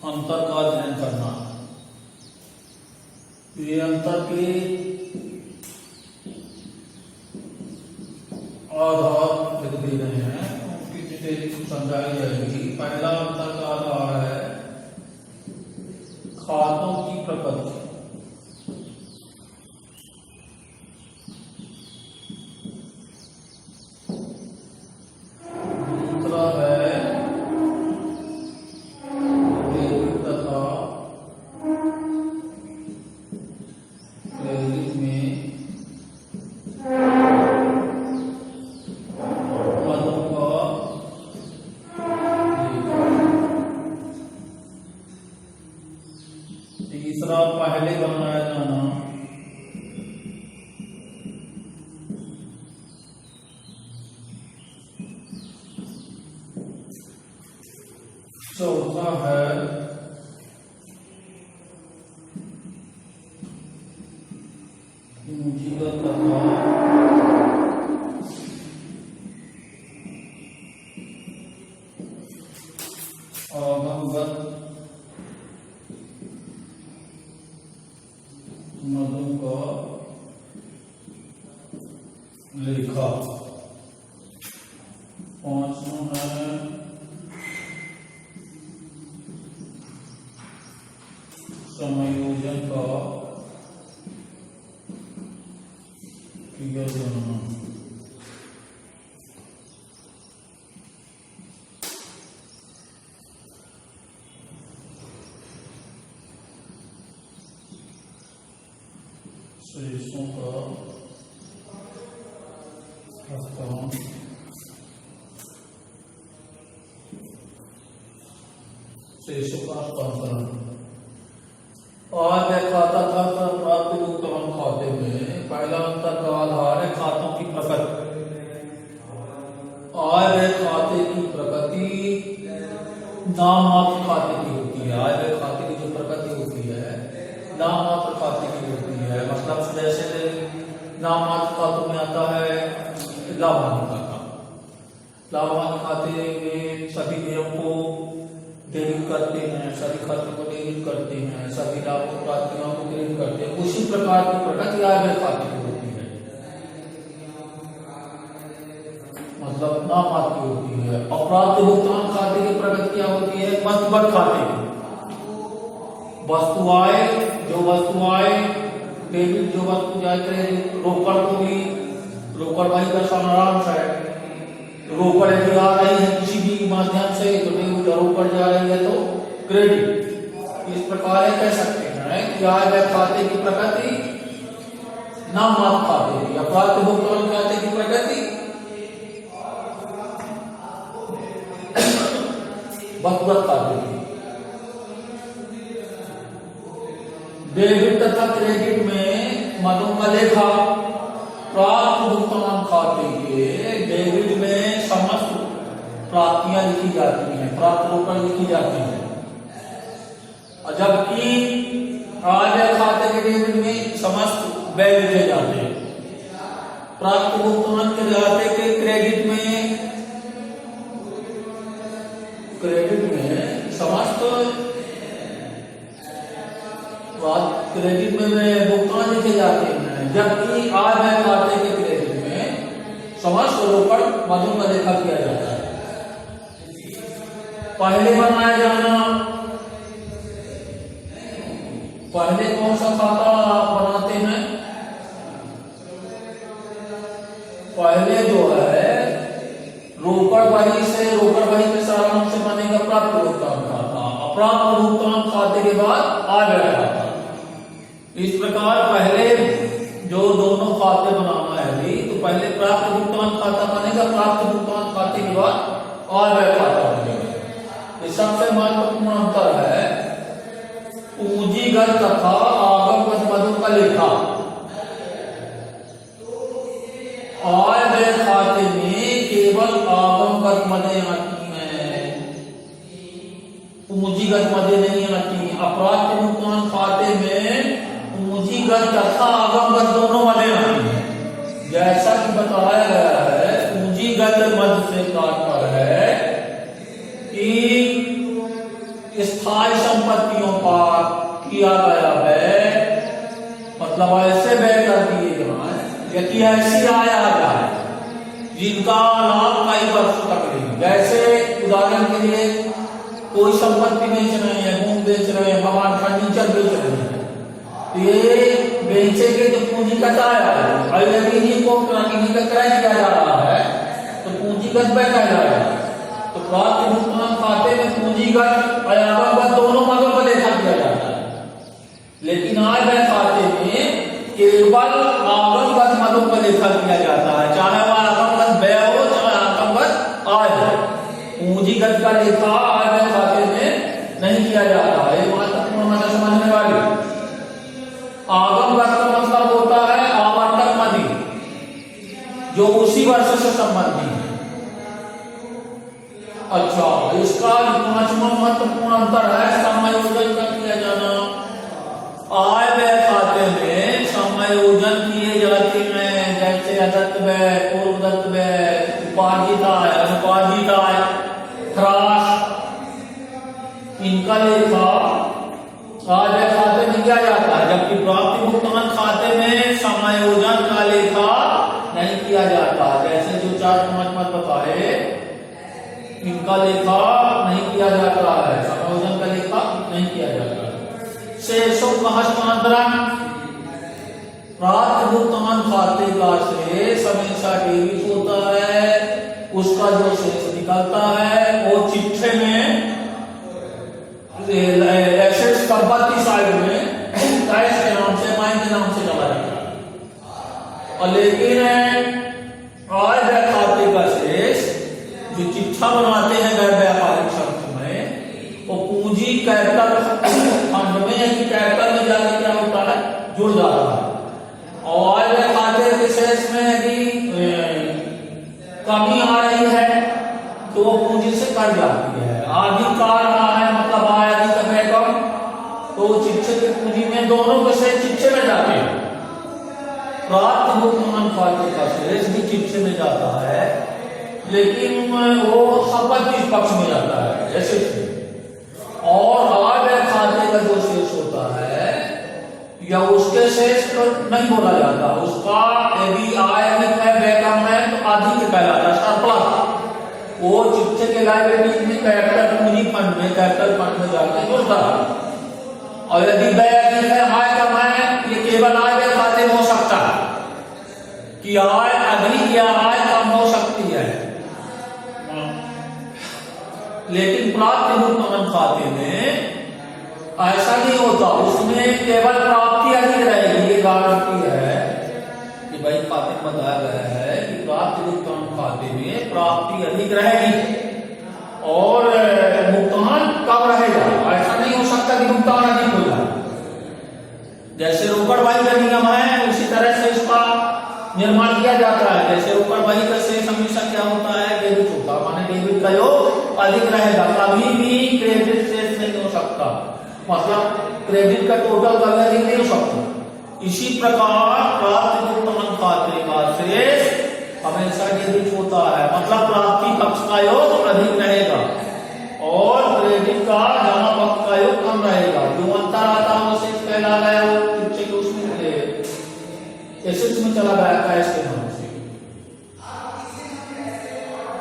अंतर का अध्ययन करना। ये अंतर के आधार लिख दे रहे हैं, उनकी डिटेल समझाई जाएगी। पहला अंतर का आधार है खातों की प्रकृति। दूसरा है डेबिट तथा क्रेडिट में मदों का तीसरा पहले बनाया जाना। चौथा है पूंजीगत तथा आगमगत मदों का लेखा। पांचवा है समायोजन का किया जाना। शेषों का हस्तांतरण। शेषों का हस्तांतरण। आय खाता था प्राप्त भुगतान खाते में। पहला अंतर का आधार है खातों की प्रकृति। आय खाते की प्रकृति नाममात्र खाते की होती है। आय खाते की जो प्रकृति होती है नाममात्र खाते की होती है। मतलब जैसे नाममात्र खातों में आता है लाभांश खाता। लाभांश खाते में सभी व्ययों को डेबिट करते हैं, सभी खर्चों को डेबिट करते हैं, सभी लाभों प्राप्तियों को डेबिट करते हैं। उसी प्रकार की प्रकृति आय खाते की होती है, मतलब नाममात्र होती है। अप्राप्य भुगतान खाते की प्रकृति क्या होती है? वस्तुगत खाते की। वस्तु आय, जो वस्तु आय डेबिट, जो वस्तु जाए क्रेडिट। रोकड़ को भी, रोकड़ भाई का सारांश है। रोकड़ यदि आ रही है किसी भी माध्यम से तो डेबिट, रोकड़ जा रही है तो क्रेडिट। इस प्रकार कह सकते हैं कि आय खाते की प्रकृति नाममात्र खाते की, अप्राप्य भुगतान खाते की प्रकृति वस्तुगत खाते की। डेबिट तथा क्रेडिट में मदों का लेखा। प्राप्त भुगतान खाते के डेबिट में समस्त प्राप्तियां लिखी जाती हैं, प्राप्त रोकड़ लिखी जाती है। और जबकि आय खाते के डेबिट में समस्त व्यय लिखे जाते हैं। प्राप्त भुगतान के खाते के क्रेडिट में समस्त क्रेडिट में भुगतान लिखे जाते हैं। जबकि आय खाते के क्रेडिट में समस्त रोकड़ मदों का लेखा किया जाता है। पहले बनाया जाना। पहले कौन सा खाता बनाते हैं? पहले जो है रोकड़ बही से, रोकड़ बही के सारांश से बनेगा प्राप्त भुगतान खाता। अप्राप्त भुगतान खाते के बाद आय खाता। इस प्रकार पहले जो दोनों खाते बनाना है भी, तो पहले प्राप्त भुगतान खाता बनेगा, प्राप्त भुगतान खाते के बाद आय खाता बनेगा। ये सबसे महत्वपूर्ण अंतर है पूंजीगत तथा आगमगत मदों का लेखा। आय व्यय खाते में केवल आगमगत मदें आती हैं, पूंजीगत मदें नहीं आती। अप्राप्य भुगतान खाते में पूंजीगत तथा आगमगत दोनों मदें आती हैं। जैसा कि बताया गया है, पूंजीगत मद से तात्पर्य है कि स्थायी संपत्तियों पर किया गया है, मतलब ऐसे व्यय कर दिए जाए या कि ऐसी आय आ जाए जिनका लाभ कई वर्षों तक नहीं। जैसे उदाहरण के लिए कोई संपत्ति बेच रहे हैं, भूमि बेच रहे हैं, भवन फर्नीचर बेच रहे हैं, तो ये बेचेंगे तो पूंजीगत आया है, और यदि इन्हीं को क्रय किया जा रहा है तो पूंजीगत व्यय कहलाएगा। तो प्राप्त भुगतान खाते में पूंजीगत और आगमगत दोनों मदों को देखा किया जाता है, लेकिन आय व्यय खाते में केवल आगमगत मदों को देखा किया जाता है, चाहे वह आगमगत व्यय हो चाहे आगमगत आय हो। पूंजीगत का लेखा आय व्यय खाते में नहीं किया जाता है, ये महत्वपूर्ण मतलब समझने वाली। आगमगत का मतलब होता है आवर्तक मदी, जो उसी वर्ष से संबंधित है। अच्छा, इसका पांचवा महत्वपूर्ण अंतर है समायोजन का किया जाना। आय व्यय खाते में समायोजन किए जाते हैं, जैसे अदत्त व्यय, पूर्वदत्त व्यय, उपार्जित आय, अनुपार्जित आय, ह्रास, इनका लेखा आय व्यय खाते में किया जाता है, जबकि प्राप्ति भुगतान खाते में समायोजन का लेखा नहीं किया जाता। जैसे जो 4-5 मत बताए, इनका लेखा नहीं किया जाता है, समायोजन का लेखा नहीं किया जाता है। शेषों का हस्तांतरण, प्राप्त भुगतान खाते का शेष हमेशा डेबिट होता है, उसका जो शेष निकलता है वो चिट्ठे में एसेट्स संपत्ति साइड में कैश के नाम से, माइन के नाम से चला जाता है। और लेकिन आय व्यय खाते का शेष जो चिट्ठा बनाते हैं गैर व्यापारिक शर्त में, वो पूंजी कैपिटल फंड में या कैपिटल में जाके क्या होता है, जुड़ जाता है। और आय व्यय खाते के शेष में यदि कमी आ रही है तो वो पूंजी से कट जाती है। अधिक आ रहा है मतलब आय अधिक है कम, तो चिट्ठे की पूंजी में दोनों के शेष चिट्ठे में जाते हैं। प्राप्त भुगतान खाते का शेष भी चिट्ठे में जाता है, लेकिन वो संपत्ति पक्ष में जाता है जैसे। और आय व्यय खाते का जो शेष होता है या उसके शेष को नहीं बोला जाता, उसका यदि आय अधिक है व्यय कम है तो अधिक कहलाता है, सरप्लस। वो चिट्ठे के लायबिलिटी में कैपिटल पूंजी फंड में, कैपिटल फंड में जाकर जुड़ता है। और यदि व्यय अधिक है आय कम है, ये केवल आय व्यय खाते में हो सकता है कि आय अधिक या आय कम हो सकती है, लेकिन प्राप्त भुगतान खाते में ऐसा नहीं होता। उसमें केवल प्राप्ति अधिक रहेगी, ये गारंटी है कि भाई खाते में बताया गया है कि प्राप्त भुगतान खाते में प्राप्ति अधिक रहेगी और भुगतान कम रहेगा। ऐसा नहीं हो सकता कि भुगतान अधिक हो जाए। जैसे रोकड़ बही का नियम है, उसी तरह से इसका निर्माण किया जाता है। जैसे रोकड़ बही का शेष हमेशा क्या होता है, डेबिट होता है, माने डेबिट का योग अधिक रहेगा, कभी भी क्रेडिट शेष नहीं हो सकता, मतलब क्रेडिट का टोटल कभी अधिक नहीं हो सकता। इसी प्रकार प्राप्त भुगतान खाते का शेष हमेशा डेबिट होता है, मतलब प्राप्ति पक्ष का योग अधिक रहेगा और क्रेडिट का जमा पक्ष का योग कम रहेगा। जो अंतर आता है वो शेष कहला गया, वो चिट्ठे के उसमें एसेट्स में चला गया कैश के नाम से।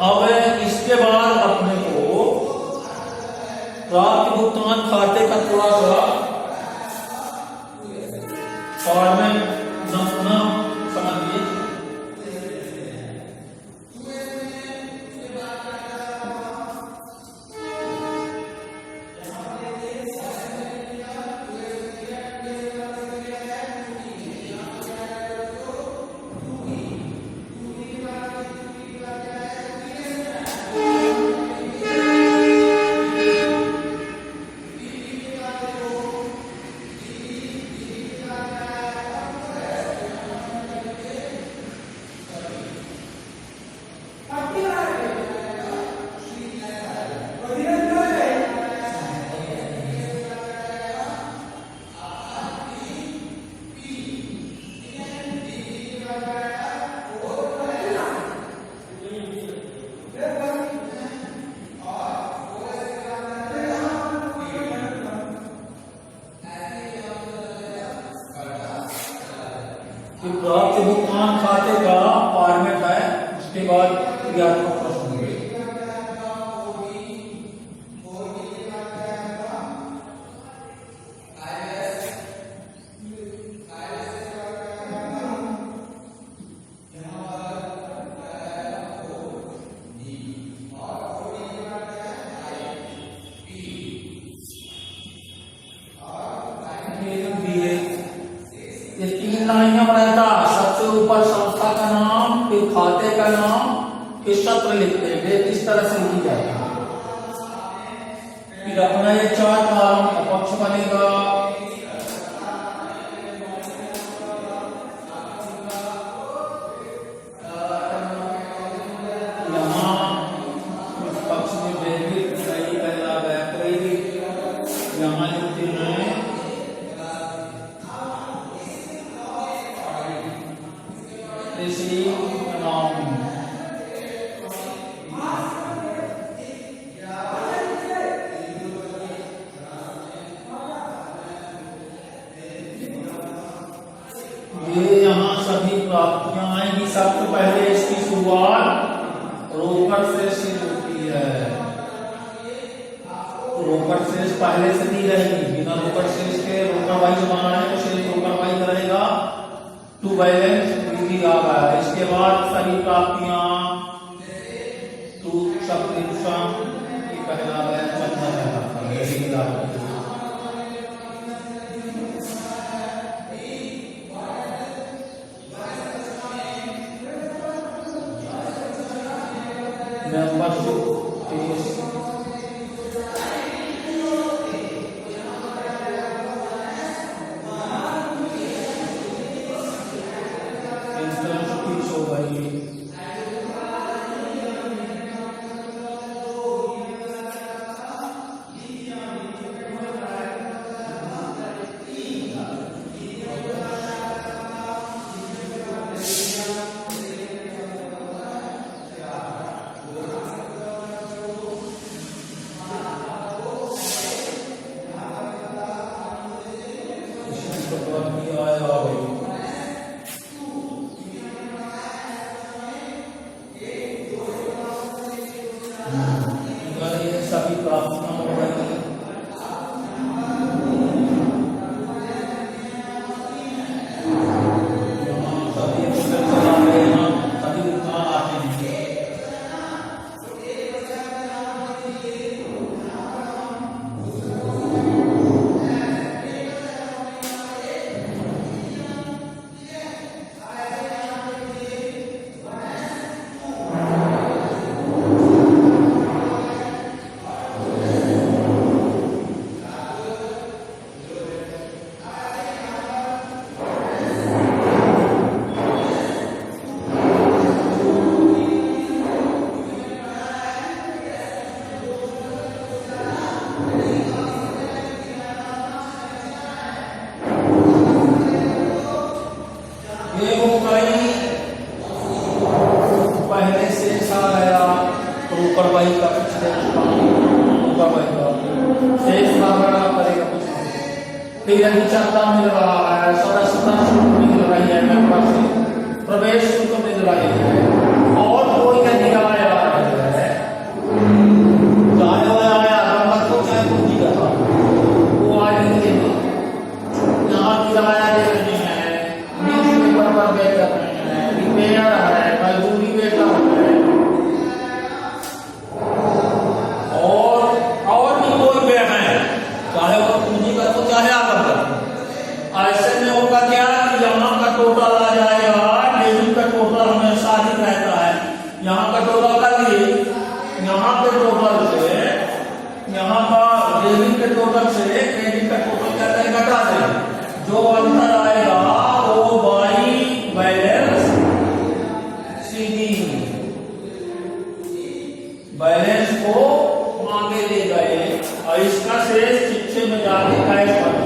अब इसके बाद अपने को प्राप्त भुगतान खाते का थोड़ा सा फॉर्मेट नमूना समझिए। कि प्राप्त भुगतान खाते का फॉर्मेट है। उसके बाद क्रियात्मक प्रश्न होंगे। ये 3 लाइनों में रहता, सबसे ऊपर संस्था का नाम, फिर खाते का नाम, फिर सत्र लिखते हैं। किस तरह से लिखी जाती है। फिर अपना ये 4 कॉलम अपक्ष बनेगा। यहाँ इस पक्ष में डेबिट सही पहला क्रेडिट यहाँ लिखते हैं। ये यहाँ सभी प्राप्तियां आएंगी। सबसे पहले इसकी शुरुआत रोकड़ शेष से होती है। रोकड़ शेष पहले से दी रहेगी। बिना रोकड़ शेष के रोकड़ वाइज बनाना है तो शेष रोकड़ वाइज रहेगा। टू बैलेंस विधि आ गया। इसके बाद सभी प्राप्तियां टू सब्सक्रिप्शन की पहला बैच चलता है। सभी प्राप्तियां हो रही है। पहले से आ गया ऊपर वाई का ऊपर वाई का शेष भाग करेगा कुछ। फिर यदि चंदा मिल रहा है, सदस्यता शुल्क मिल रही है, मेंबर से प्रवेश शुल्क मिल रही है और कोई यदि आया है चाहे वो आया नंबर को चाहे पूंजी का वो आज देंगे। यहाँ किराया दे रहे हैं, न्यूज़पेपर पर बेच रहे हैं, रिपेयर है, मजदूरी बेचा है और भी कोई व्यय है, चाहे वो पूंजी का तो चाहे आकर का। ऐसे में होगा क्या कि यहाँ का टोटल आ जाएगा, डेबिट का टोटल हमेशा अधिक रहता है। यहाँ का टोटल कर लिए, यहाँ के टोटल से, यहाँ का डेबिट के टोटल से क्रेडिट का टोटल क्या करें, घटा दें। जो अंतर आएगा वो बाई बैलेंस सीडिंग बैलेंस को आगे ले गए और इसका शेष शिक्षे में जाके कैश बना।